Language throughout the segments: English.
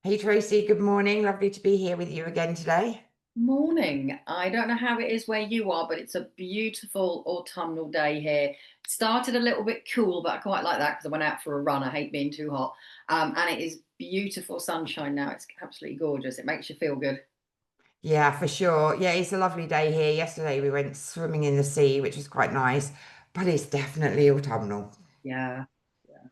Hey Tracy, good morning. Lovely to be here with you again today. Morning. I don't know how it is where you are, but it's a beautiful autumnal day here. Started a little bit cool, but I quite like that because I went out for a run. I hate being too hot. And it is beautiful sunshine now. It's absolutely gorgeous. It makes you feel good. Yeah, for sure. Yeah, it's a lovely day here. Yesterday we went swimming in the sea, which was quite nice, but it's definitely autumnal. Yeah, yeah.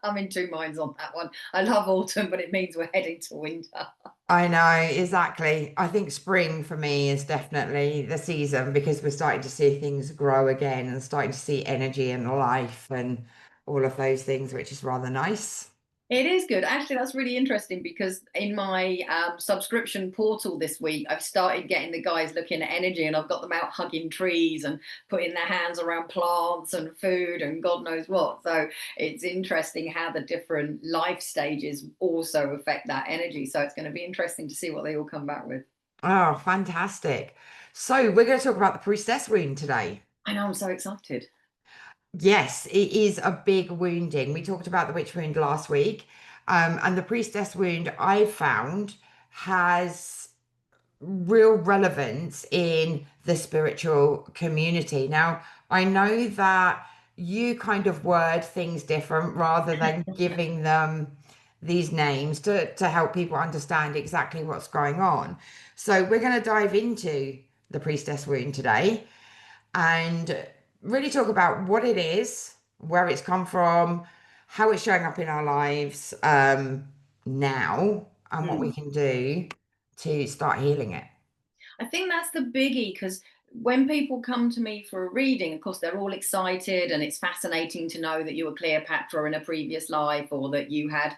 I'm in two minds on that one. I love autumn, but it means we're heading to winter. I know, exactly. I think spring for me is definitely the season because we're starting to see things grow again and starting to see energy and life and all of those things, which is rather nice. It is good. Actually, that's really interesting because in my subscription portal this week, I've started getting the guys looking at energy and I've got them out hugging trees and putting their hands around plants and food and God knows what. So it's interesting how the different life stages also affect that energy. So it's going to be interesting to see what they all come back with. Oh, fantastic. So we're going to talk about the priestess wound today. I know, I'm so excited. Yes, it is a big wounding. We talked about the witch wound last week, and the priestess wound I found has real relevance in the spiritual community. Now, I know that you kind of word things different rather than giving them these names to help people understand exactly what's going on. So we're going to dive into the priestess wound today and really talk about what it is, where it's come from, how it's showing up in our lives now, and what we Hmm. can do to start healing it. I think that's the biggie because when people come to me for a reading, of course, they're all excited and it's fascinating to know that you were Cleopatra in a previous life or that you had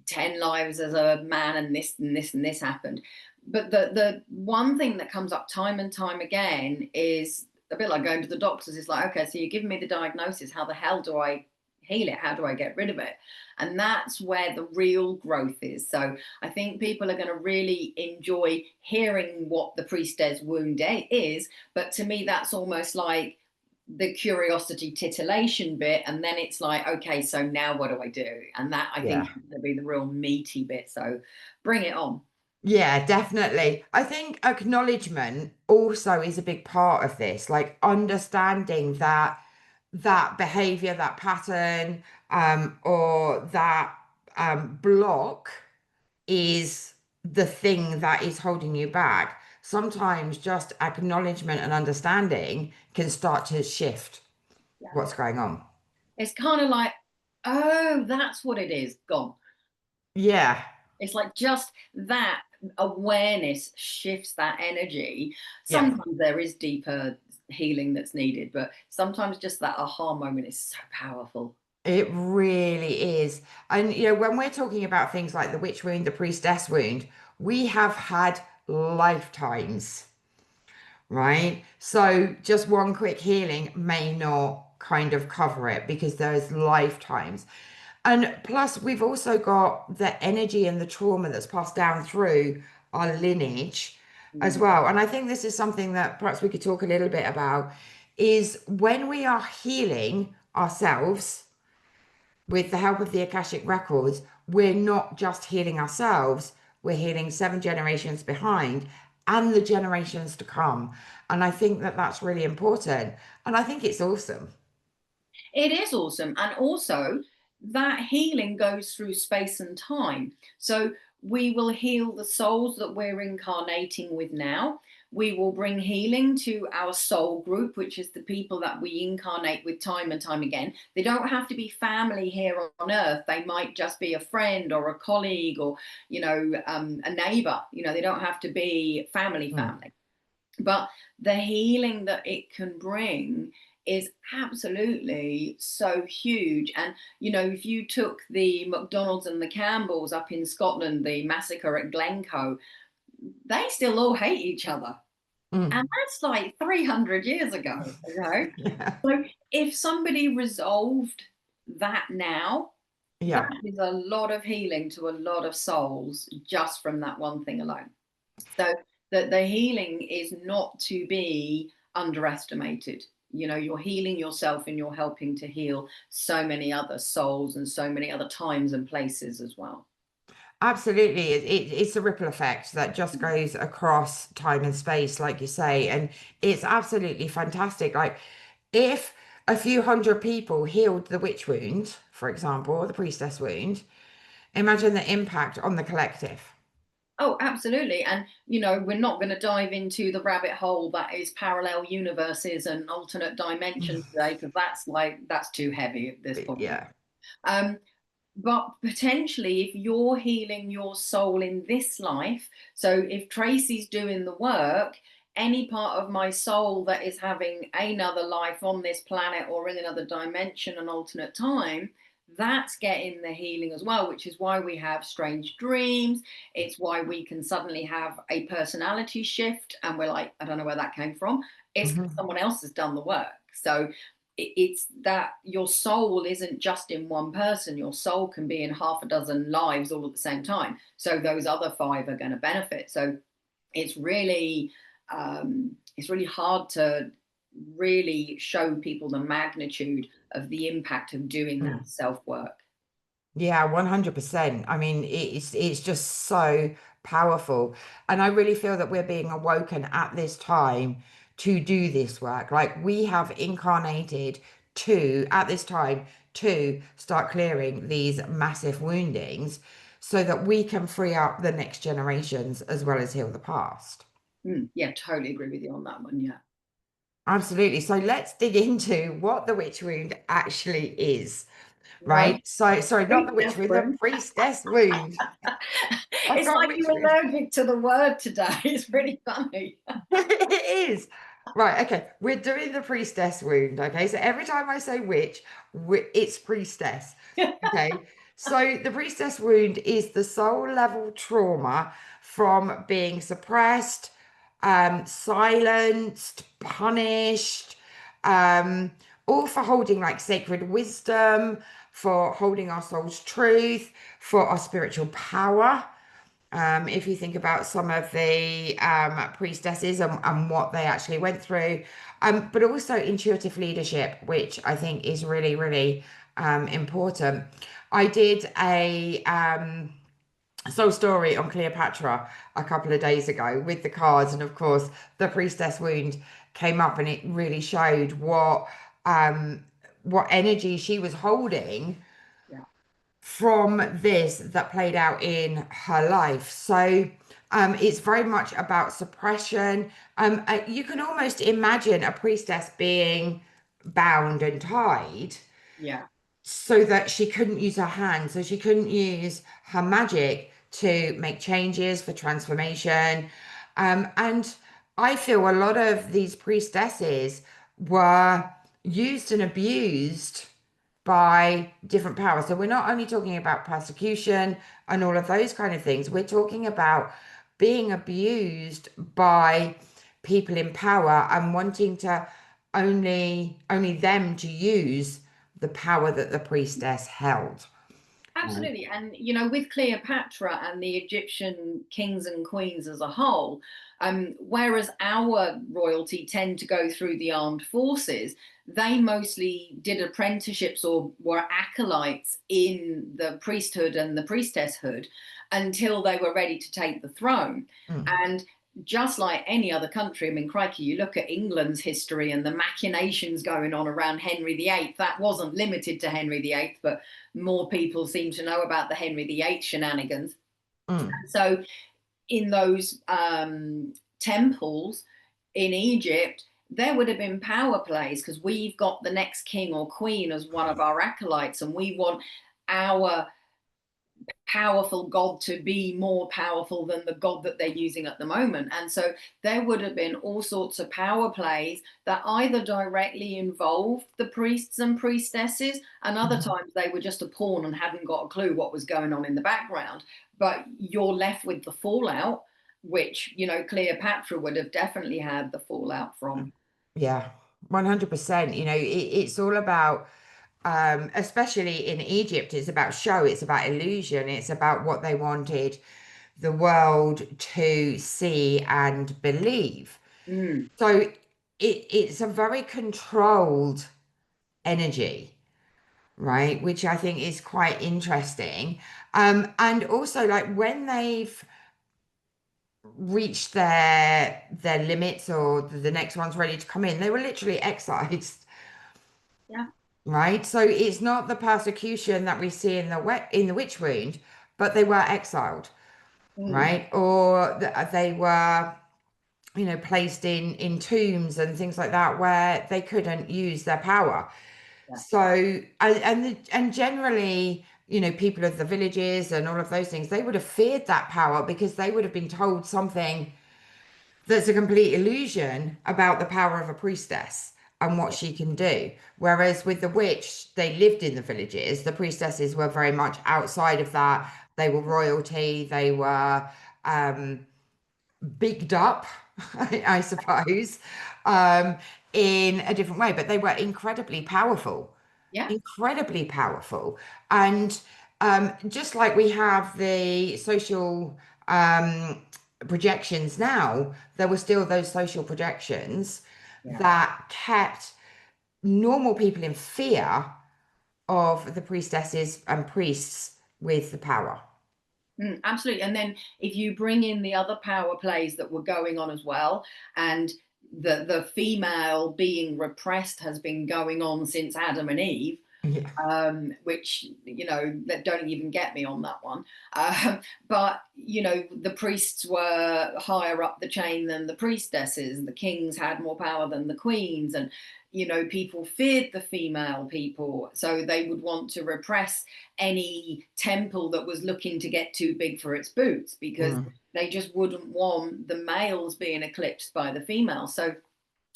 10 lives as a man and this and this and this happened. But the one thing that comes up time and time again is a bit like going to the doctors. It's like, okay, so you're giving me the diagnosis. How the hell do I heal it? How do I get rid of it? And that's where the real growth is. So I think people are going to really enjoy hearing what the priestess wound is. But to me, that's almost like the curiosity titillation bit, and then it's like, okay, so now what do I do? And that I think Yeah. is going to be the real meaty bit. So bring it on. Yeah, definitely. I think acknowledgement also is a big part of this, like understanding that that behavior, that pattern, or that block is the thing that is holding you back. Sometimes just acknowledgement and understanding can start to shift Yeah, what's going on. it's kind of like, oh, that's what it is, gone. Yeah. It's like just that awareness shifts that energy. Yeah. Sometimes there is deeper healing that's needed, but sometimes just that aha moment is so powerful. It really is. And, when we're talking about things like the witch wound, the priestess wound, we have had lifetimes, right? So just one quick healing may not kind of cover it because there's lifetimes. And plus, we've also got the energy and the trauma that's passed down through our lineage as Mm. well. And I think this is something that perhaps we could talk a little bit about is when we are healing ourselves with the help of the Akashic Records, we're not just healing ourselves, we're healing seven generations behind and the generations to come. And I think that that's really important. And I think it's awesome. It is awesome. And also, that healing goes through space and time. So we will heal the souls that we're incarnating with now. We will bring healing to our soul group, which is the people that we incarnate with time and time again. They don't have to be family here on earth. They might just be a friend or a colleague or, a neighbor. They don't have to be family, Mm. family. But the healing that it can bring is absolutely so huge. And if you took the McDonald's and the Campbells up in Scotland, the massacre at Glencoe, they still all hate each other, Mm. and that's like 300 years ago. Yeah. So if somebody resolved that now, that Yeah. is a lot of healing to a lot of souls just from that one thing alone. So the healing is not to be underestimated. You're healing yourself and you're helping to heal so many other souls and so many other times and places as well. Absolutely. It's a ripple effect that just goes across time and space, like you say. And it's absolutely fantastic. Like, if a few hundred people healed the witch wound, for example, or the priestess wound, imagine the impact on the collective. Oh, absolutely. And, we're not going to dive into the rabbit hole that is parallel universes and alternate dimensions today, because that's too heavy at this point. Yeah. Um, but potentially, if you're healing your soul in this life, so if Tracy's doing the work, any part of my soul that is having another life on this planet or in another dimension, an alternate time, that's getting the healing as well, which is why we have strange dreams. It's why we can suddenly have a personality shift and we're like, I don't know where that came from. It's because Mhm. someone else has done the work. So it's that your soul isn't just in one person. Your soul can be in half a dozen lives all at the same time, so those other five are going to benefit. So it's really it's really hard to really show people the magnitude of the impact of doing that Mm. self work. Yeah, 100%. I mean, it's just so powerful. And I really feel that we're being awoken at this time to do this work. Like, we have incarnated at this time, to start clearing these massive woundings so that we can free up the next generations as well as heal the past. Yeah, totally agree with you on that one. Yeah. Absolutely. So let's dig into what the witch wound actually is, Well, right? So, sorry, not the witch priestess wound, the wound. priestess wound. I've It's got like witch you're wound. allergic to the word today. It's really funny. It is. Right, okay. We're doing the priestess wound, okay? So every time I say witch, it's priestess. Okay. So the priestess wound is the soul level trauma from being suppressed, silenced, punished, um, all for holding like sacred wisdom, for holding our soul's truth, for our spiritual power. If you think about some of the priestesses and what they actually went through, but also intuitive leadership, which I think is really, really important. I did a soul story on Cleopatra a couple of days ago with the cards, and of course, the priestess wound came up, and it really showed what energy she was holding Yeah, from this that played out in her life. So it's very much about suppression. You can almost imagine a priestess being bound and tied yeah. so that she couldn't use her hands, so she couldn't use her magic to make changes for transformation. And I feel a lot of these priestesses were used and abused by different powers. So we're not only talking about persecution and all of those kind of things, we're talking about being abused by people in power and wanting to only them to use the power that the priestess held. Absolutely. And, with Cleopatra and the Egyptian kings and queens as a whole, whereas our royalty tend to go through the armed forces, they mostly did apprenticeships or were acolytes in the priesthood and the priestesshood until they were ready to take the throne. Mm, And just like any other country, I mean, crikey, you look at England's history and the machinations going on around Henry VIII, that wasn't limited to Henry VIII, but more people seem to know about the Henry VIII shenanigans. mm, So in those temples in Egypt, there would have been power plays because we've got the next king or queen as one of our acolytes, and we want our powerful god to be more powerful than the god that they're using at the moment. And so there would have been all sorts of power plays that either directly involved the priests and priestesses, and other mhm. times they were just a pawn and hadn't got a clue what was going on in the background. But you're left with the fallout, which, Cleopatra would have definitely had the fallout from. Yeah, 100%. It's all about, especially in Egypt, it's about show, it's about illusion, it's about what they wanted the world to see and believe. Mm, So it's a very controlled energy. right? Which I think is quite interesting. And also like when they've reached their limits or the next one's ready to come in, they were literally excised, Yeah. right? So it's not the persecution that we see in the witch wound, but they were exiled, Mm. right? Or they were, placed in tombs and things like that where they couldn't use their power. Yeah. So and generally, people of the villages and all of those things, they would have feared that power because they would have been told something that's a complete illusion about the power of a priestess and what Yeah. she can do. Whereas with the witch, they lived in the villages. The priestesses were very much outside of that. They were royalty. They were um, bigged up, I suppose, um, in a different way. But they were incredibly powerful, Yeah. incredibly powerful. And just like we have the social projections now, there were still those social projections Yeah. that kept normal people in fear of the priestesses and priests with the power. Absolutely. And then if you bring in the other power plays that were going on as well, and the female being repressed has been going on since Adam and Eve, Yeah. which that don't even get me on that one. But the priests were higher up the chain than the priestesses. The kings had more power than the queens, and people feared the female people, so they would want to repress any temple that was looking to get too big for its boots because Mm. they just wouldn't want the males being eclipsed by the females. So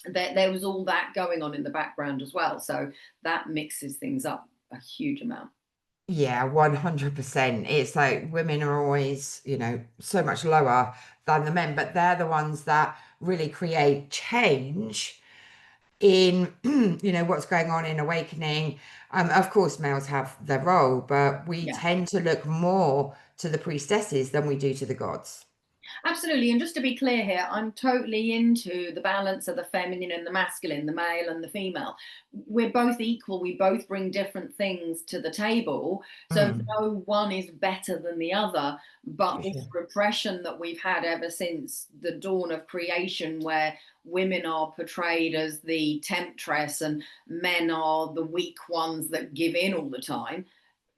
there was all that going on in the background as well. So that mixes things up a huge amount. Yeah, 100%. It's like women are always, so much lower than the men, but they're the ones that really create change in, what's going on in awakening. Of course, males have their role, but we Yeah. tend to look more to the priestesses than we do to the gods. Absolutely. And just to be clear here, I'm totally into the balance of the feminine and the masculine, the male and the female. We're both equal. We both bring different things to the table. So Mm, no one is better than the other. for But this sure. repression that we've had ever since the dawn of creation, where women are portrayed as the temptress and men are the weak ones that give in all the time,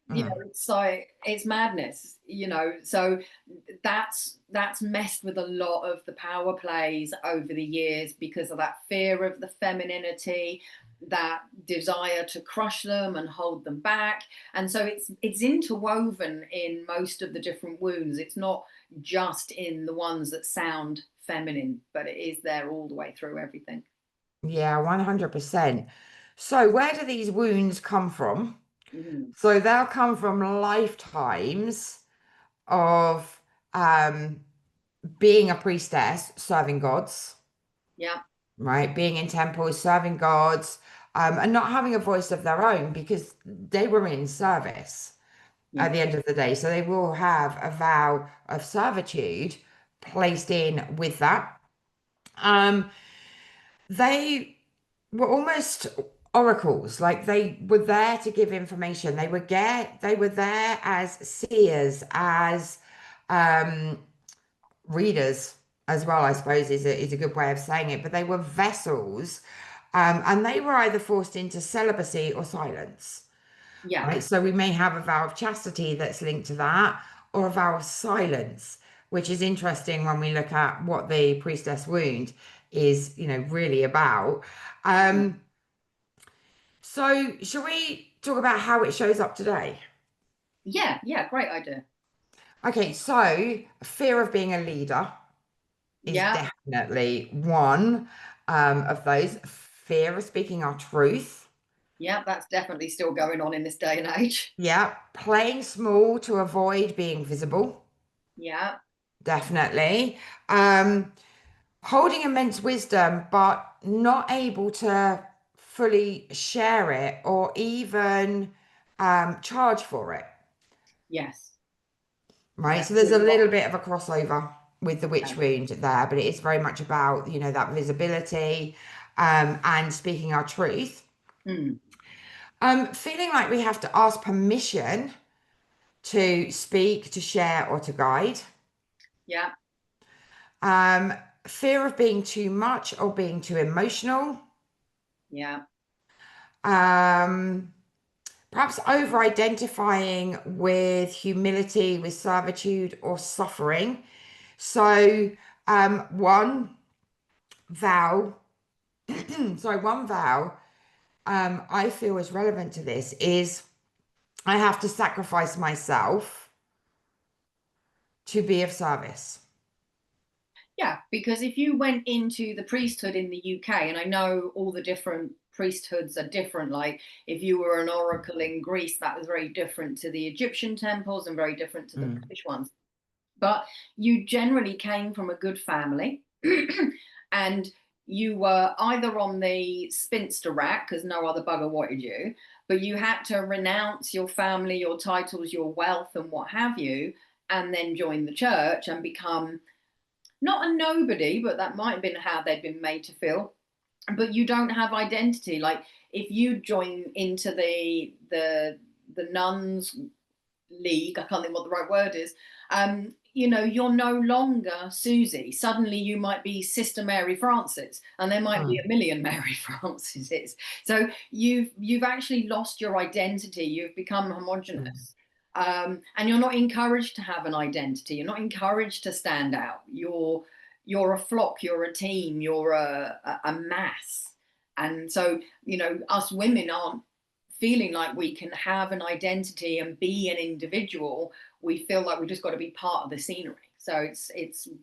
Mm, it's like it's madness, so that's messed with a lot of the power plays over the years because of that fear of the femininity, that desire to crush them and hold them back. And so it's interwoven in most of the different wounds. It's not just in the ones that sound feminine, but it is there all the way through everything. yeah, 100%. So where do these wounds come from? Mhm. So they'll come from lifetimes of um, being a priestess, serving gods, Yeah. right? Being in temples, serving gods, and not having a voice of their own because they were in service Yeah. at the end of the day. So they will have a vow of servitude placed in with that. Um, they were almost oracles, like they were there to give information. They were there as seers, as um readers as well, I suppose is a good way of saying it, but they were vessels, and they were either forced into celibacy or silence, Yeah. right? So we may have a vow of chastity that's linked to that, or a vow of silence, which is interesting when we look at what the priestess wound is, really about. Um, so shall we talk about how it shows up today? Yeah. Yeah, great idea. Okay, so fear of being a leader is Yeah. definitely one of those. Fear of speaking our truth. Yeah, that's definitely still going on in this day and age. Yeah. Playing small to avoid being visible. Yeah. Definitely. Um, Holding immense wisdom, but not able to fully share it or even charge for it. Yes. Right. Yeah. So there's a little bit of a crossover with the witch Yeah. wound there, but it is very much about, that visibility and speaking our truth. Mm. Feeling like we have to ask permission to speak, to share, or to guide. Yeah, Um, Fear of being too much or being too emotional. yeah, Um, Perhaps over identifying with humility, with servitude, or suffering. So, one vow, one vow I feel is relevant to this is I have to sacrifice myself to be of service. yeah. Because if you went into the priesthood in the UK, and I know all the different priesthoods are different, like if you were an oracle in Greece, that was very different to the Egyptian temples and very different to the Mm, British ones. But you generally came from a good family and you were either on the spinster rack because no other bugger wanted you, but you had to renounce your family, your titles, your wealth, and what have you, and then join the church and become not a nobody, but that might have been how they'd been made to feel. But you don't have identity. Like if you join into the nuns league, I can't think what the right word is, you're no longer Suzi. Suddenly you might be Sister Mary Frances, and there might be mm, a million Mary Franceses. So you've actually lost your identity. You've become mm. homogenous. And you're not encouraged to have an identity. You're not encouraged to stand out. You're a flock. You're a team. You're a mass. And so us women aren't feeling like we can have an identity and be an individual. We feel like we've just got to be part of the scenery. So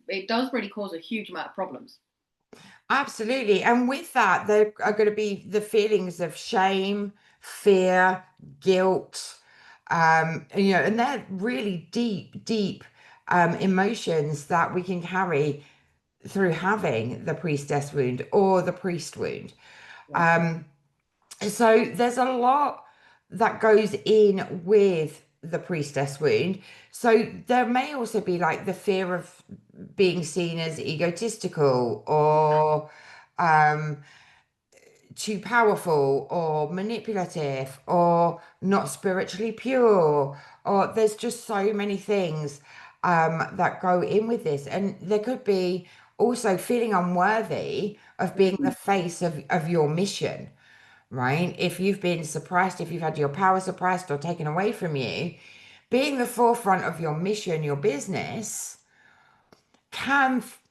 it does really cause a huge amount of problems. Absolutely. And with that, there are going to be the feelings of shame, fear, guilt, and they're really deep, deep emotions that we can carry through having the priestess wound or the priest wound. Yeah. Um, so there's a lot that goes in with the priestess wound. So there may also be like the fear of being seen as egotistical or um, too powerful or manipulative or not spiritually pure. Or there's just so many things that go in with this. And there could be also feeling unworthy of being the Mm, face of your mission, right? If you've been suppressed, if you've had your power suppressed or taken away from you, being the forefront of your mission, your business,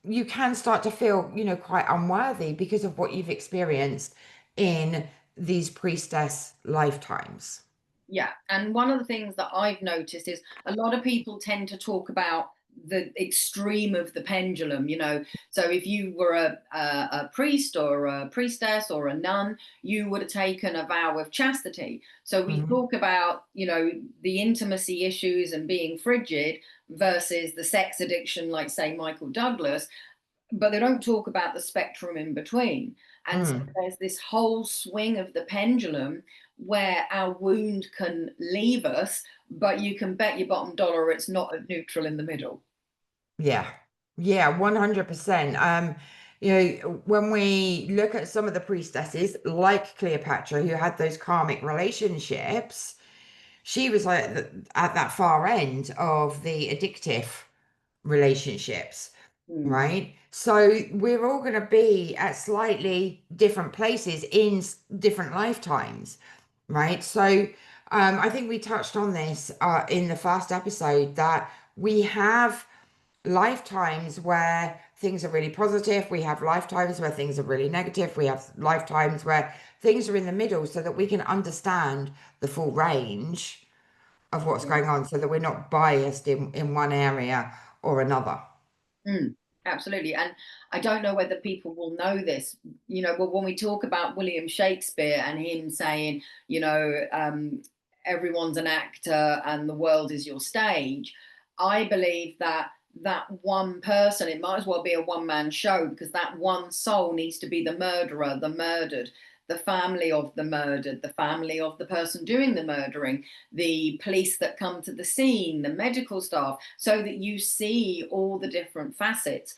you can start to feel, quite unworthy because of what you've experienced in these priestess lifetimes. yeah. And one of the things that I've noticed is a lot of people tend to talk about the extreme of the pendulum, So if you were a priest or a priestess or a nun, you would have taken a vow of chastity. So we Mhm. talk about, the intimacy issues and being frigid versus the sex addiction, like, say, Michael Douglas, but they don't talk about the spectrum in between. And so Mm. there's this whole swing of the pendulum where our wound can leave us, but you can bet your bottom dollar it's not at neutral in the middle. Yeah. Yeah, 100%. When we look at some of the priestesses, like Cleopatra, who had those karmic relationships, she was like at that far end of the addictive relationships, Mm, right? So we're all going to be at slightly different places in different lifetimes, right? So I think we touched on this in the first episode that we have lifetimes where things are really positive, we have lifetimes where things are really negative, we have lifetimes where things are in the middle so that we can understand the full range of what's yeah. going on so that we're not biased in one area or another. Mm, absolutely. And I don't know whether people will know this. Well, when we talk about William Shakespeare and him saying, everyone's an actor and the world is your stage, I believe that one person, it might as well be a one-man show because that one soul needs to be the murderer, the murdered, the family of the murdered, the family of the person doing the murdering, the police that come to the scene, the medical staff, so that you see all the different facets.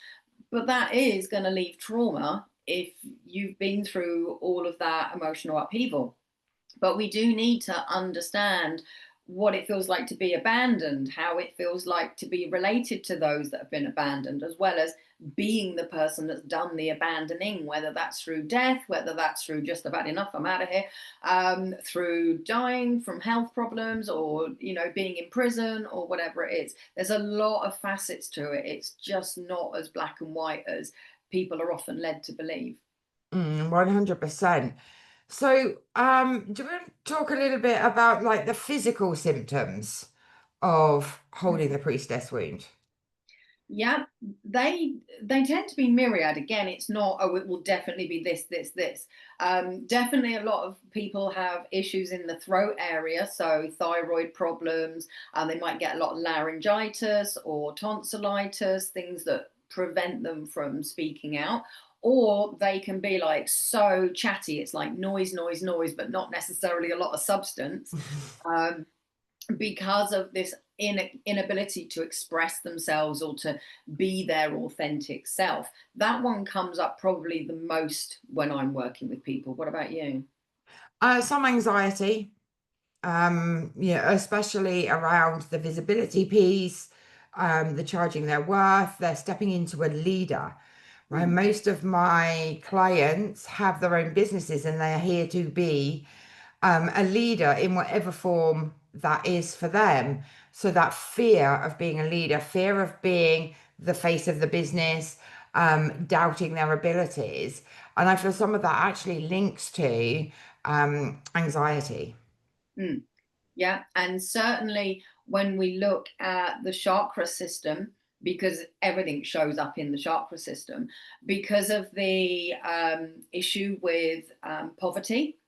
But that is going to leave trauma if you've been through all of that emotional upheaval. But we do need to understand what it feels like to be abandoned, how it feels like to be related to those that have been abandoned, as well as being the person that's done the abandoning, whether that's through death, whether that's through just about enough, I'm out of here, through dying from health problems, or being in prison, or whatever it is. There's a lot of facets to it. It's just not as black and white as people are often led to believe. 100%. So, do you want to talk a little bit about like the physical symptoms of holding the priestess wound? Yeah, they tend to be myriad. Again, it's not, oh, it will definitely be this, this, this. Definitely a lot of people have issues in the throat area, so thyroid problems, they might get a lot of laryngitis or tonsillitis, things that prevent them from speaking out. Or they can be like so chatty, it's like noise, noise, noise, but not necessarily a lot of substance. Um, because of this inability to express themselves or to be their authentic self. That one comes up probably the most when I'm working with people. What about you? Some anxiety, yeah, especially around the visibility piece, the charging their worth, they're stepping into a leader, right? Mm, Most of my clients have their own businesses and they're here to be a leader in whatever form that is for them. So that fear of being a leader, fear of being the face of the business, doubting their abilities. And I feel some of that actually links to anxiety. mm. Yeah, and certainly when we look at the chakra system, because everything shows up in the chakra system, because of the issue with poverty,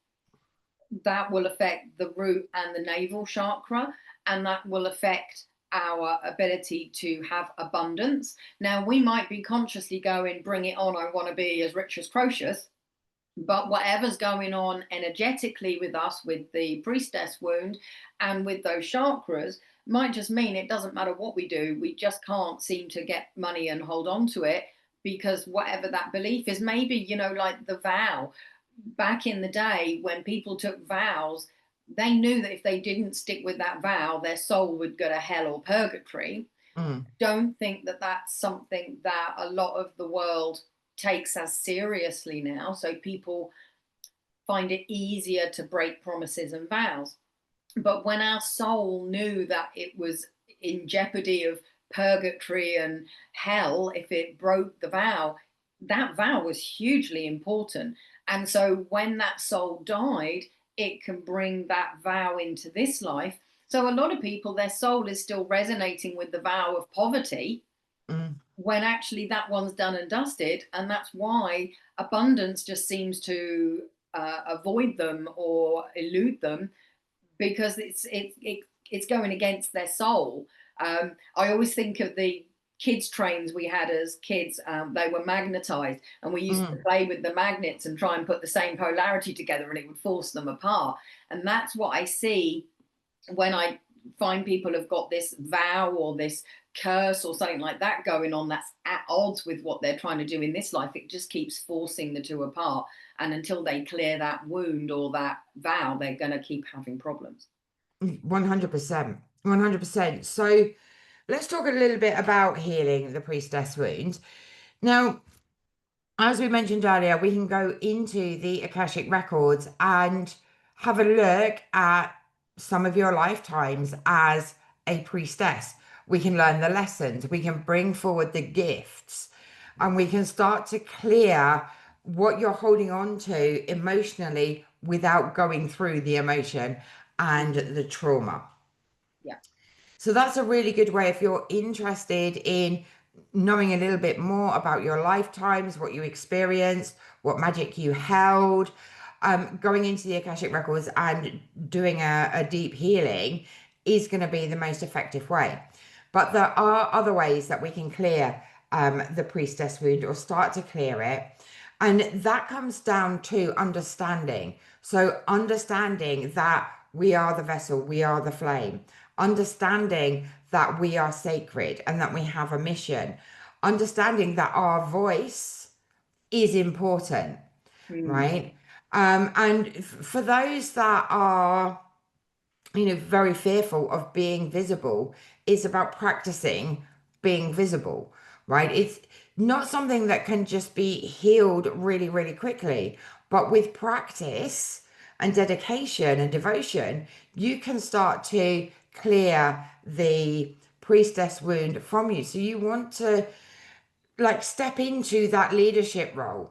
that will affect the root and the navel chakra, and that will affect our ability to have abundance. Now, we might be consciously going, bring it on, I want to be as rich as Croesus, but whatever's going on energetically with us, with the priestess wound and with those chakras, might just mean it doesn't matter what we do, we just can't seem to get money and hold on to it, because whatever that belief is, maybe, like the vow back in the day when people took vows, they knew that if they didn't stick with that vow, their soul would go to hell or purgatory. Mm. Don't think that that's something that a lot of the world takes as seriously now. So people find it easier to break promises and vows. But when our soul knew that it was in jeopardy of purgatory and hell if it broke the vow, that vow was hugely important. And so when that soul died, it can bring that vow into this life. So a lot of people, their soul is still resonating with the vow of poverty Mm. when actually that one's done and dusted. And that's why abundance just seems to avoid them or elude them, because it's going against their soul. I always think of the kids trains we had as kids. They were magnetized, and we used to Mm. play with the magnets and try and put the same polarity together, and it would force them apart. And that's what I see when I find people have got this vow or this curse or something like that going on that's at odds with what they're trying to do in this life. It just keeps forcing the two apart, and until they clear that wound or that vow, they're going to keep having problems. 100%. 100%. So let's talk a little bit about healing the priestess wound. Now, as we mentioned earlier, we can go into the Akashic Records and have a look at some of your lifetimes as a priestess. We can learn the lessons, we can bring forward the gifts, and we can start to clear what you're holding on to emotionally without going through the emotion and the trauma. Yeah. So that's a really good way if you're interested in knowing a little bit more about your lifetimes, what you experienced, what magic you held, going into the Akashic Records and doing a deep healing is going to be the most effective way. But there are other ways that we can clear the priestess wound or start to clear it. And that comes down to understanding. So, understanding that we are the vessel, we are the flame, understanding that we are sacred and that we have a mission, understanding that our voice is important, Mm. right? And for those that are, very fearful of being visible, it's about practicing being visible, right? It's not something that can just be healed really, really quickly, but with practice and dedication and devotion, you can start to clear the priestess wound from you. So you want to like step into that leadership role,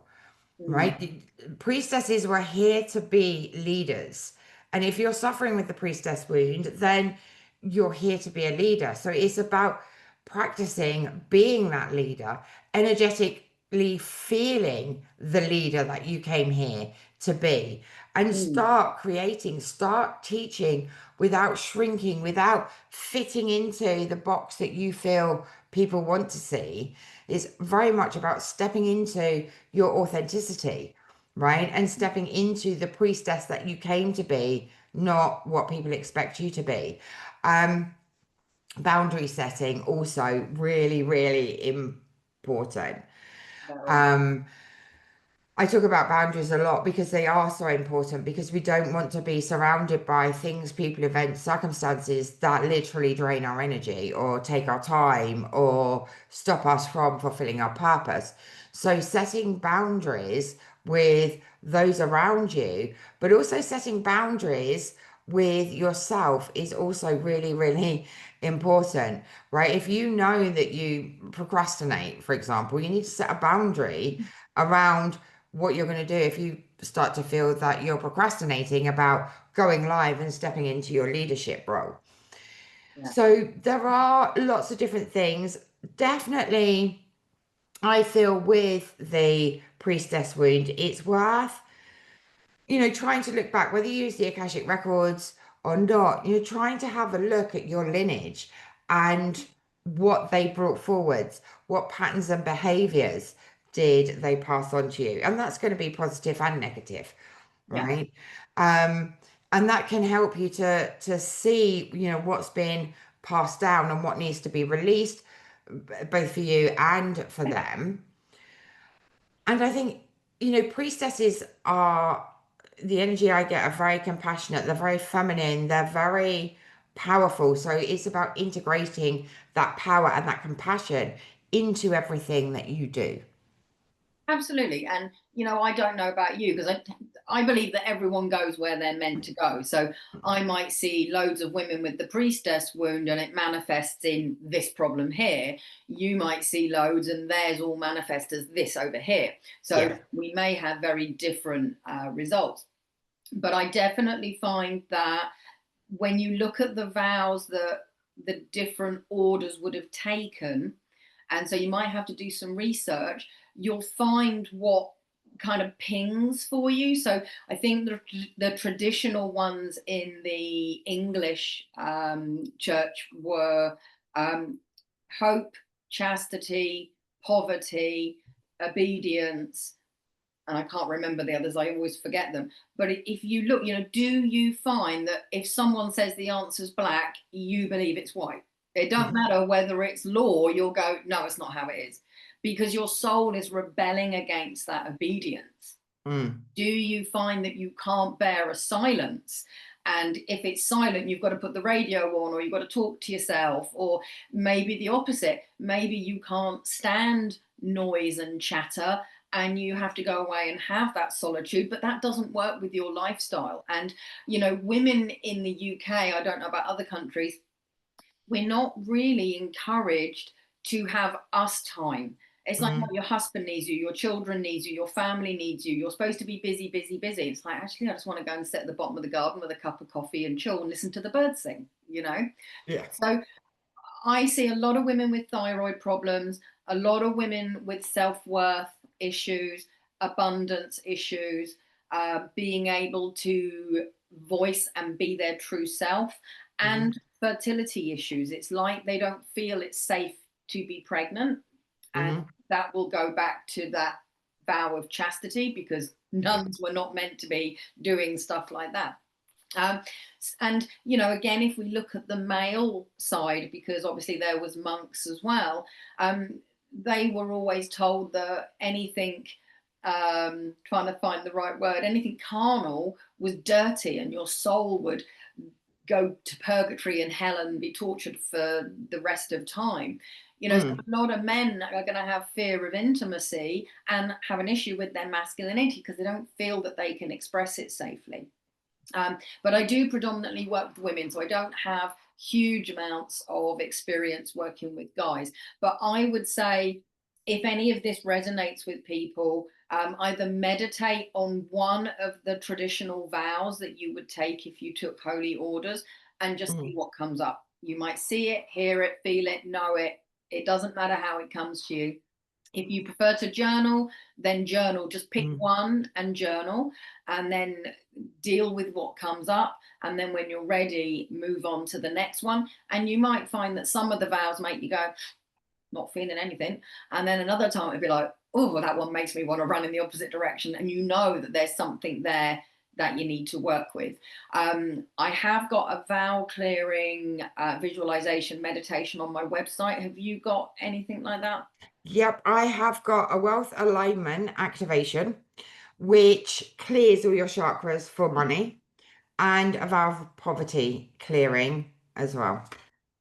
Mm, right? The priestesses were here to be leaders. And if you're suffering with the priestess wound, then you're here to be a leader. So it's about practicing being that leader, energetically feeling the leader that you came here to be, and mm, start creating, start teaching without shrinking, without fitting into the box that you feel people want to see. It's very much about stepping into your authenticity, right? And stepping into the priestess that you came to be, not what people expect you to be. Um, Boundary setting also really, really important. very. Um, I talk about boundaries a lot because they are so important because we don't want to be surrounded by things, people, events, circumstances that literally drain our energy or take our time or stop us from fulfilling our purpose. So, setting boundaries with those around you, but also setting boundaries with yourself is also really, really important, right? If you know that you procrastinate, for example, you need to set a boundary around what you're going to do if you start to feel that you're procrastinating about going live and stepping into your leadership role. Yeah, So there are lots of different things. Definitely, I feel with the priestess wound, it's worth trying to look back, whether you use the Akashic Records or not, trying to have a look at your lineage and what they brought forwards, what patterns and behaviors did they pass on to you. And that's going to be positive and negative, yeah, right? Um, and that can help you to see, what's been passed down and what needs to be released, both for you and for them. And I think, priestesses are the energy I get are very compassionate, they're very feminine, they're very powerful. So it's about integrating that power and that compassion into everything that you do. absolutely. And I don't know about you because I believe that everyone goes where they're meant to go. So I might see loads of women with the priestess wound and it manifests in this problem here. You might see loads and theirs all manifest as this over here. So Yeah. we may have very different results. But I definitely find that when you look at the vows that the different orders would have taken, and so you might have to do some research, you'll find what kind of pings for you. So I think the traditional ones in the English church were hope, chastity, poverty, obedience, and I can't remember the others, I always forget them. But if you look, do you find that if someone says the answer's black, you believe it's white? It don't Hmm. matter whether it's law, you'll go, no, it's not how it is. Because your soul is rebelling against that obedience. Mm. Do you find that you can't bear a silence? And if it's silent, you've got to put the radio on, or you've got to talk to yourself, or maybe the opposite. Maybe you can't stand noise and chatter and you have to go away and have that solitude, but that doesn't work with your lifestyle. And, women in the UK, I don't know about other countries, we're not really encouraged to have us time. It's like, no, Hmm. your husband needs you, your children needs you, your family needs you. You're supposed to be busy, busy, busy. It's like, actually, I just want to go and sit at the bottom of the garden with a cup of coffee and chill and listen to the birds sing. Yeah. So I see a lot of women with thyroid problems, a lot of women with self-worth issues, abundance issues, being able to voice and be their true self, Hmm. and fertility issues. It's like they don't feel it's safe to be pregnant. And Hmm. that will go back to that vow of chastity because Yeah. nuns were not meant to be doing stuff like that. Um, and again, if we look at the male side, because obviously there was monks as well, they were always told that anything trying to find the right word. Anything carnal was dirty, and your soul would go to purgatory and hell and be tortured for the rest of time. So Mm, a lot of men are going to have fear of intimacy and have an issue with their masculinity because they don't feel that they can express it safely. But I do predominantly work with women, so I don't have huge amounts of experience working with guys. But I would say if any of this resonates with people, either meditate on one of the traditional vows that you would take if you took holy orders and just see mm, what comes up. You might see it, hear it, feel it, know it. It doesn't matter how it comes to you. If you prefer to journal, then journal. Just pick mm. one and journal, and then deal with what comes up. And then when you're ready, move on to the next one. And you might find that some of the vows make you go, not feeling anything. And then another time it'd be like, oh, well, that one makes me want to run in the opposite direction. And you know that there's something there that you need to work with. I have got a vow clearing visualization meditation on my website. Have you got anything like that? Yep, I have got a wealth alignment activation, which clears all your chakras for money, and a vow of poverty clearing as well.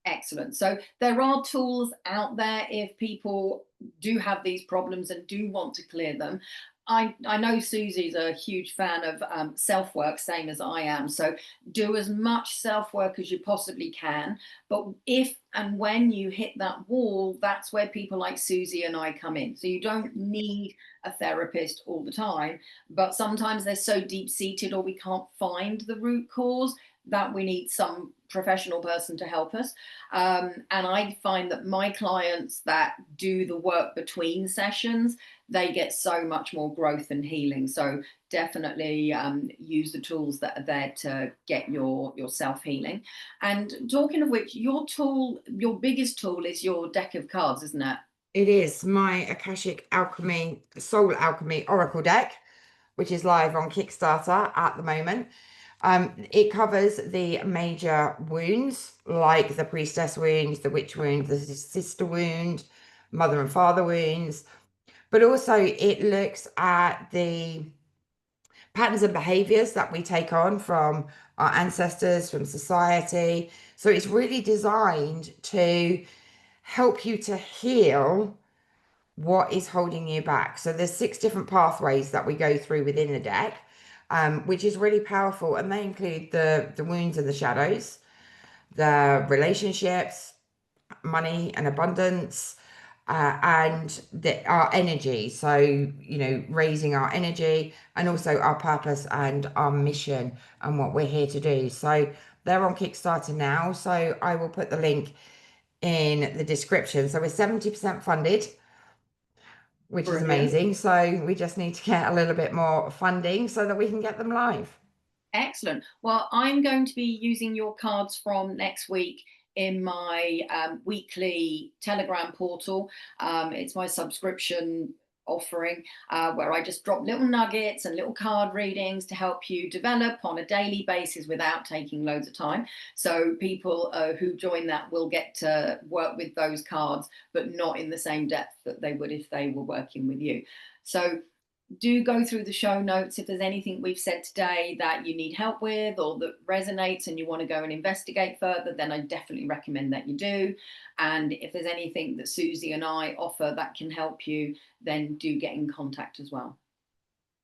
Excellent. So there are tools out there if people do have these problems and do want to clear them. I know Suzi's a huge fan of self work, same as I am. So do as much self work as you possibly can. But if and when you hit that wall, that's where people like Suzi and I come in. So you don't need a therapist all the time, but sometimes they're so deep seated or we can't find the root cause that we need some professional person to help us. And I find that my clients that do the work between sessions, they get so much more growth and healing. So definitely use the tools that are there to get your self healing. And talking of which, your tool, your biggest tool is your deck of cards, isn't it? It is my Akashic Alchemy, Soul Alchemy Oracle deck, which is live on Kickstarter at the moment. It covers the major wounds like the Priestess Wound, the Witch Wound, the Sister Wound, Mother and Father wounds, but also it looks at the patterns and behaviors that we take on from our ancestors, from society. So it's really designed to help you to heal what is holding you back. So there's 6 different pathways that we go through within the deck, which is really powerful, and they include the wounds and the shadows, the relationships, money and abundance, and our energy. So, raising our energy and also our purpose and our mission and what we're here to do. So they're on Kickstarter now. So I will put the link in the description. So we're 70% funded, which is Brilliant. amazing. So we just need to get a little bit more funding so that we can get them live. Excellent. Well, I'm going to be using your cards from next week in my weekly Telegram portal. It's my subscription offering where I just drop little nuggets and little card readings to help you develop on a daily basis without taking loads of time. So people who join that will get to work with those cards, but not in the same depth that they would if they were working with you. So do go through the show notes if there's anything we've said today that you need help with or that resonates and you want to go and investigate further, then I definitely recommend that you do. And if there's anything that Suzi and I offer that can help you, then do get in contact as well.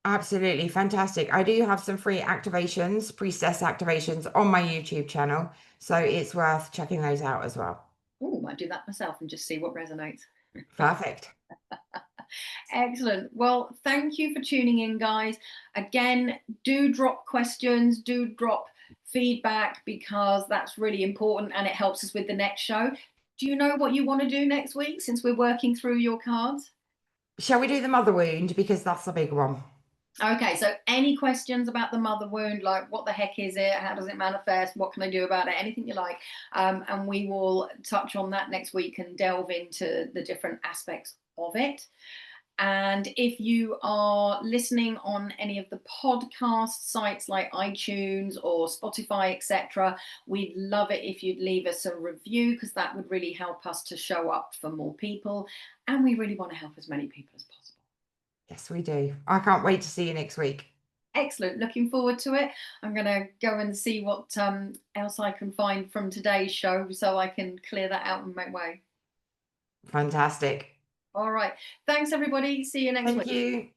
Absolutely fantastic. I do have some free activations, priestess activations on my YouTube channel. So it's worth checking those out as well. Oh, I do that myself and just see what resonates. Perfect. Excellent. Well, thank you for tuning in, guys. Again, do drop questions, do drop feedback because that's really important and it helps us with the next show. Do you know what you want to do next week since we're working through your cards? Shall we do the mother wound because that's the big one? Okay, so any questions about the mother wound, like what the heck is it? How does it manifest? What can I do about it? Anything you like. And we will touch on that next week and delve into the different aspects of it. And if you are listening on any of the podcast sites like iTunes or Spotify, etc., we'd love it if you'd leave us a review because that would really help us to show up for more people. And we really want to help as many people as possible. Yes, we do. I can't wait to see you next week. Excellent. Looking forward to it. I'm going to go and see what else I can find from today's show so I can clear that out and make way. Fantastic. All right. Thanks, everybody. See you next Thank week. you.